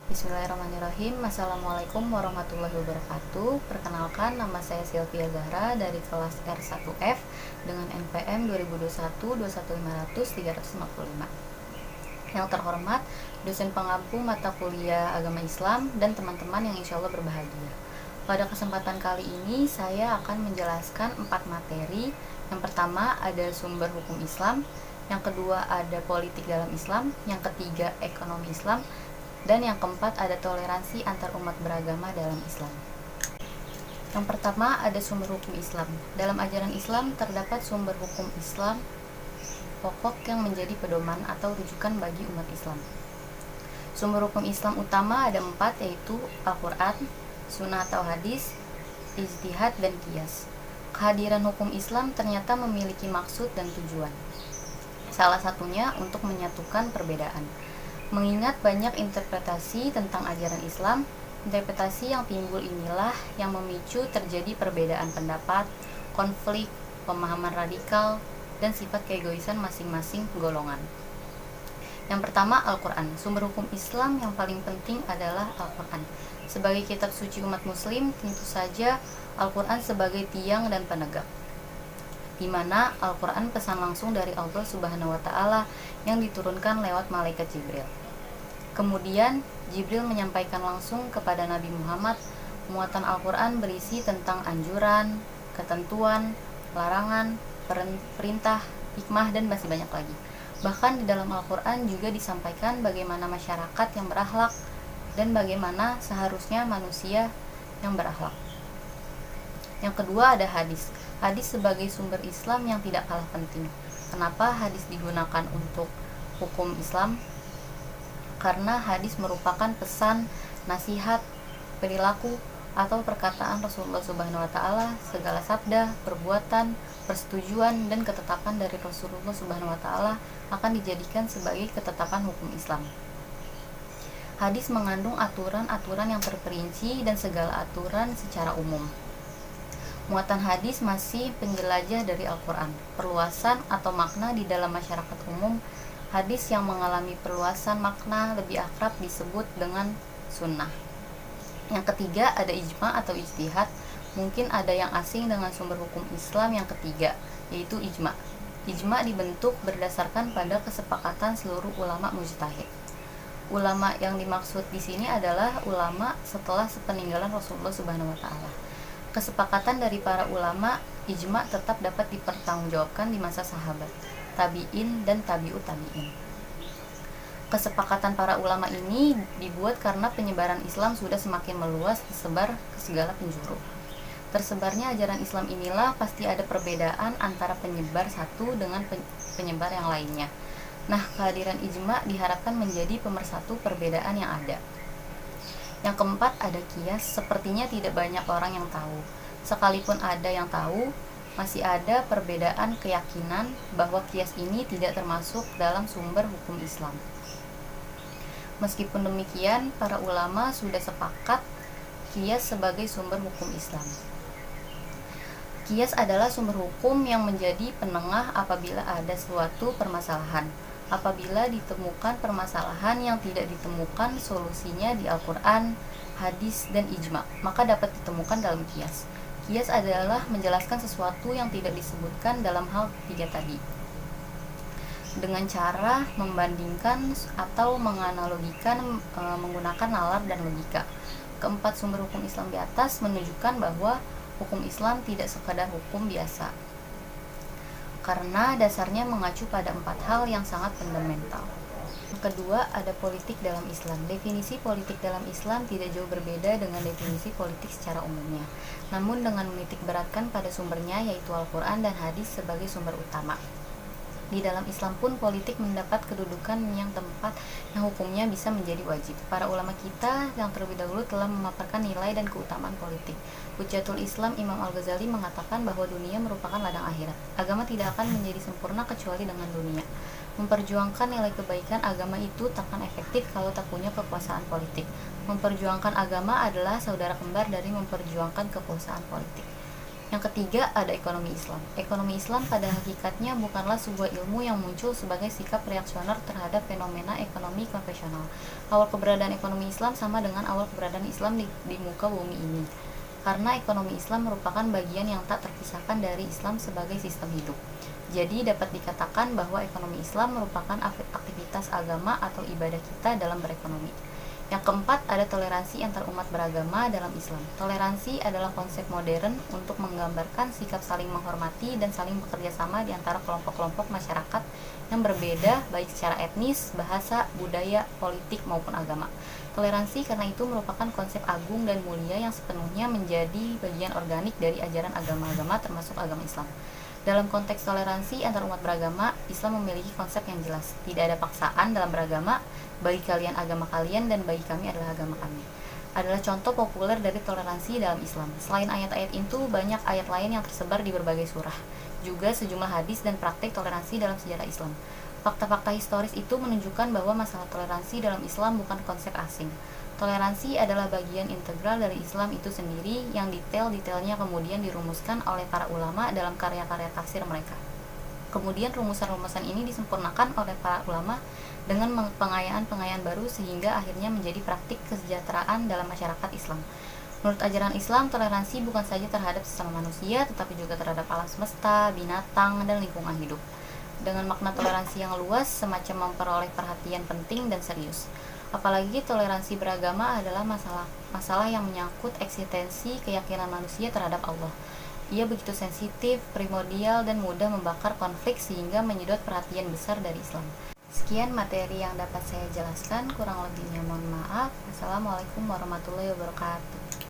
Bismillahirrahmanirrahim. Assalamualaikum warahmatullahi wabarakatuh. Perkenalkan, nama saya Sylvia Zahra dari kelas R1F dengan NPM 2021-21500-345. Yang terhormat, dosen pengampu mata kuliah agama Islam dan teman-teman yang insya Allah berbahagia. Pada kesempatan kali ini, saya akan menjelaskan 4 materi. Yang pertama ada sumber hukum Islam, yang kedua ada politik dalam Islam, yang ketiga ekonomi Islam, dan yang keempat ada toleransi antar umat beragama dalam Islam. Yang pertama ada sumber hukum Islam. Dalam ajaran Islam terdapat sumber hukum Islam pokok yang menjadi pedoman atau rujukan bagi umat Islam. Sumber hukum Islam utama ada 4, yaitu Al-Quran, Sunnah atau hadis, ijtihad, dan qiyas. Kehadiran hukum Islam ternyata memiliki maksud dan tujuan. Salah satunya untuk menyatukan perbedaan. Mengingat banyak interpretasi tentang ajaran Islam, interpretasi yang timbul inilah yang memicu terjadi perbedaan pendapat, konflik, pemahaman radikal, dan sifat keegoisan masing-masing golongan. Yang pertama, Al-Quran. Sumber hukum Islam yang paling penting adalah Al-Quran. Sebagai kitab suci umat muslim, tentu saja Al-Quran sebagai tiang dan penegak, di mana Al-Quran pesan langsung dari Allah Subhanahu wa Ta'ala yang diturunkan lewat malaikat Jibril. Kemudian Jibril menyampaikan langsung kepada Nabi Muhammad. Muatan Al-Quran berisi tentang anjuran, ketentuan, larangan, perintah, hikmah, dan masih banyak lagi. Bahkan di dalam Al-Quran juga disampaikan bagaimana masyarakat yang berakhlak dan bagaimana seharusnya manusia yang berakhlak. Yang kedua ada hadis. Hadis sebagai sumber Islam yang tidak kalah penting. Kenapa hadis digunakan untuk hukum Islam? Karena hadis merupakan pesan, nasihat, perilaku, atau perkataan Rasulullah Subhanahu wa Ta'ala, segala sabda, perbuatan, persetujuan, dan ketetapan dari Rasulullah Subhanahu wa Ta'ala akan dijadikan sebagai ketetapan hukum Islam. Hadis mengandung aturan-aturan yang terperinci dan segala aturan secara umum. Muatan hadis masih penjelajah dari Al-Quran. Perluasan atau makna di dalam masyarakat umum, hadis yang mengalami perluasan makna lebih akrab disebut dengan sunnah. Yang ketiga ada ijma atau ijtihad. Mungkin ada yang asing dengan sumber hukum Islam yang ketiga, yaitu ijma. Ijma dibentuk berdasarkan pada kesepakatan seluruh ulama mujtahid. Ulama yang dimaksud di sini adalah ulama setelah sepeninggalan Rasulullah Subhanahu wa Ta'ala. Kesepakatan dari para ulama, ijma tetap dapat dipertanggungjawabkan di masa sahabat, tabi'in, dan tabi'ut tabi'in. Kesepakatan para ulama ini dibuat karena penyebaran Islam sudah semakin meluas, tersebar ke segala penjuru. Tersebarnya ajaran Islam inilah pasti ada perbedaan antara penyebar satu dengan penyebar yang lainnya. Nah, kehadiran ijma diharapkan menjadi pemersatu perbedaan yang ada. Yang keempat ada qiyas. Sepertinya tidak banyak orang yang tahu. Sekalipun ada yang tahu, masih ada perbedaan keyakinan bahwa qiyas ini tidak termasuk dalam sumber hukum Islam. Meskipun demikian, para ulama sudah sepakat qiyas sebagai sumber hukum Islam. Qiyas adalah sumber hukum yang menjadi penengah apabila ada suatu permasalahan. Apabila ditemukan permasalahan yang tidak ditemukan solusinya di Al-Quran, hadis, dan ijma, maka dapat ditemukan dalam qiyas. Qiyas adalah menjelaskan sesuatu yang tidak disebutkan dalam hal tiga tadi, dengan cara membandingkan atau menganalogikan menggunakan nalar dan logika. Keempat sumber hukum Islam di atas menunjukkan bahwa hukum Islam tidak sekadar hukum biasa, karena dasarnya mengacu pada 4 hal yang sangat fundamental. Yang kedua ada politik dalam Islam. Definisi politik dalam Islam tidak jauh berbeda dengan definisi politik secara umumnya, namun dengan menitik beratkan pada sumbernya, yaitu Al-Quran dan hadis sebagai sumber utama. Di dalam Islam pun politik mendapat kedudukan yang tempat yang hukumnya bisa menjadi wajib. Para ulama kita yang terlebih dahulu telah memaparkan nilai dan keutamaan politik. Hujjatul Islam Imam Al-Ghazali mengatakan bahwa dunia merupakan ladang akhirat. Agama tidak akan menjadi sempurna kecuali dengan dunia. Memperjuangkan nilai kebaikan agama itu takkan efektif kalau tak punya kekuasaan politik. Memperjuangkan agama adalah saudara kembar dari memperjuangkan kekuasaan politik. Yang ketiga, ada ekonomi Islam. Ekonomi Islam pada hakikatnya bukanlah sebuah ilmu yang muncul sebagai sikap reaksioner terhadap fenomena ekonomi konvensional. Awal keberadaan ekonomi Islam sama dengan awal keberadaan Islam di muka bumi ini. Karena ekonomi Islam merupakan bagian yang tak terpisahkan dari Islam sebagai sistem hidup. Jadi dapat dikatakan bahwa ekonomi Islam merupakan aktivitas agama atau ibadah kita dalam berekonomi. Yang keempat, ada toleransi antar umat beragama dalam Islam. Toleransi adalah konsep modern untuk menggambarkan sikap saling menghormati dan saling bekerja sama di antara kelompok-kelompok masyarakat yang berbeda baik secara etnis, bahasa, budaya, politik maupun agama. Toleransi karena itu merupakan konsep agung dan mulia yang sepenuhnya menjadi bagian organik dari ajaran agama-agama termasuk agama Islam. Dalam konteks toleransi antar umat beragama, Islam memiliki konsep yang jelas. Tidak ada paksaan dalam beragama, bagi kalian agama kalian dan bagi kami adalah agama kami. Adalah contoh populer dari toleransi dalam Islam. Selain ayat-ayat itu, banyak ayat lain yang tersebar di berbagai surah. Juga sejumlah hadis dan praktik toleransi dalam sejarah Islam. Fakta-fakta historis itu menunjukkan bahwa masalah toleransi dalam Islam bukan konsep asing. Toleransi adalah bagian integral dari Islam itu sendiri yang detail-detailnya kemudian dirumuskan oleh para ulama dalam karya-karya tafsir mereka. Kemudian rumusan-rumusan ini disempurnakan oleh para ulama dengan pengayaan-pengayaan baru sehingga akhirnya menjadi praktik kesejahteraan dalam masyarakat Islam. Menurut ajaran Islam, toleransi bukan saja terhadap sesama manusia tetapi juga terhadap alam semesta, binatang, dan lingkungan hidup. Dengan makna toleransi yang luas, semacam memperoleh perhatian penting dan serius. Apalagi toleransi beragama adalah masalah yang menyangkut eksistensi keyakinan manusia terhadap Allah. Ia begitu sensitif, primordial, dan mudah membakar konflik sehingga menyedot perhatian besar dari Islam. Sekian materi yang dapat saya jelaskan, kurang lebihnya mohon maaf. Assalamualaikum warahmatullahi wabarakatuh.